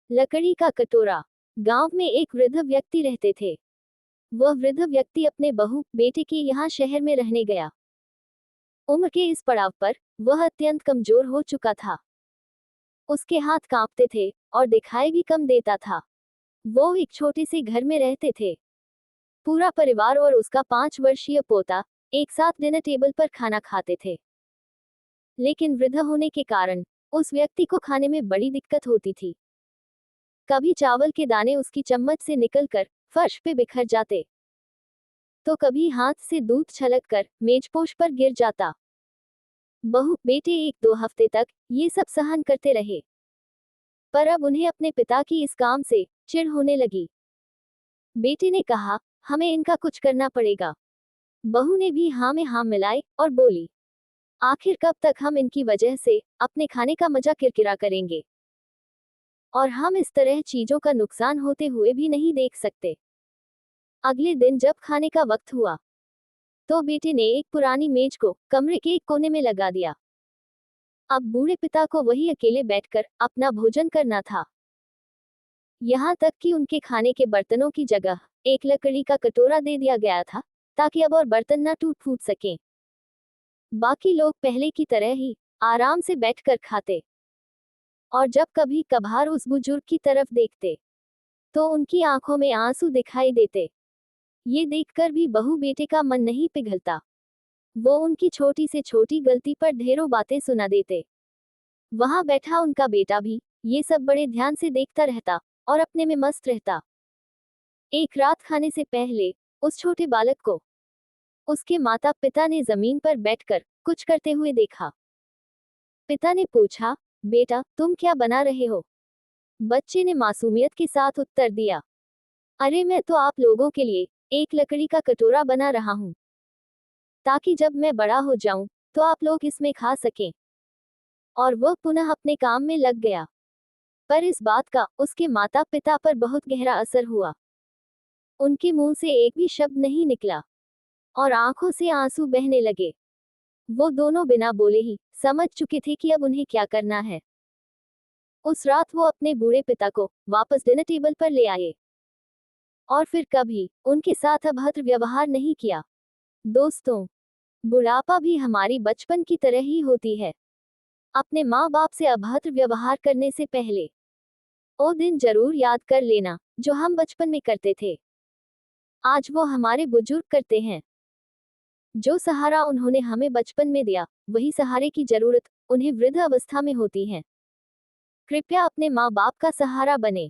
लकड़ी का कटोरा। गांव में एक वृद्ध व्यक्ति रहते थे। वह वृद्ध व्यक्ति अपने बहू बेटे के यहाँ शहर में रहने गया। उम्र के इस पड़ाव पर वह अत्यंत कमजोर हो चुका था। उसके हाथ कांपते थे और दिखाई भी कम देता था। वो एक छोटे से घर में रहते थे। पूरा परिवार और उसका 5 वर्षीय पोता एक साथ डिनर टेबल पर खाना खाते थे। लेकिन वृद्ध होने के कारण उस व्यक्ति को खाने में बड़ी दिक्कत होती थी। कभी चावल के दाने उसकी चम्मच से निकलकर फर्श पे बिखर जाते, तो कभी हाथ से दूध छलककर मेजपोश पर गिर जाता। बहू बेटे 1-2 हफ्ते तक ये सब सहन करते रहे, पर अब उन्हें अपने पिता की इस काम से चिढ़ होने लगी। बेटे ने कहा, हमें इनका कुछ करना पड़ेगा। बहू ने भी हाँ में हाँ मिलाई और बोली, आखिर कब तक हम इनकी वजह से अपने खाने का मजा किरकिरा करेंगे, और हम इस तरह चीजों का नुकसान होते हुए भी नहीं देख सकते। अगले दिन जब खाने का वक्त हुआ, तो बेटे ने एक पुरानी मेज को कमरे के एक कोने में लगा दिया। अब बूढ़े पिता को वही अकेले बैठकर अपना भोजन करना था। यहाँ तक कि उनके खाने के बर्तनों की जगह एक लकड़ी का कटोरा दे दिया गया था, ताकि अब और बर्तन न टूट फूट सकें। बाकी लोग पहले की तरह ही आराम से बैठकर खाते, और जब कभी कभार उस बुजुर्ग की तरफ देखते, तो उनकी आंखों में आंसू दिखाई देते। ये देखकर भी बहू बेटे का मन नहीं पिघलता। वो उनकी छोटी से छोटी गलती पर ढेरों बातें सुना देते। वहां बैठा उनका बेटा भी ये सब बड़े ध्यान से देखता रहता और अपने में मस्त रहता। एक रात खाने से पहले उस छोटे बालक को उसके माता पिता ने जमीन पर बैठकर कुछ करते हुए देखा। पिता ने पूछा, बेटा तुम क्या बना रहे हो? बच्चे ने मासूमियत के साथ उत्तर दिया, अरे मैं तो आप लोगों के लिए एक लकड़ी का कटोरा बना रहा हूँ, ताकि जब मैं बड़ा हो जाऊं तो आप लोग इसमें खा सकें। और वह पुनः अपने काम में लग गया। पर इस बात का उसके माता पिता पर बहुत गहरा असर हुआ। उनके मुंह से एक भी शब्द नहीं निकला और आंखों से आंसू बहने लगे। वो दोनों बिना बोले ही समझ चुके थे कि अब उन्हें क्या करना है। उस रात वो अपने बूढ़े पिता को वापस डिनर टेबल पर ले आए, और फिर कभी उनके साथ अभद्र व्यवहार नहीं किया। दोस्तों, बुढ़ापा भी हमारी बचपन की तरह ही होती है। अपने माँ बाप से अभद्र व्यवहार करने से पहले वो दिन जरूर याद कर लेना जो हम बचपन में करते थे। आज वो हमारे बुजुर्ग करते हैं। जो सहारा उन्होंने हमें बचपन में दिया, वही सहारे की जरूरत उन्हें वृद्ध अवस्था में होती है। कृपया अपने माँ बाप का सहारा बने।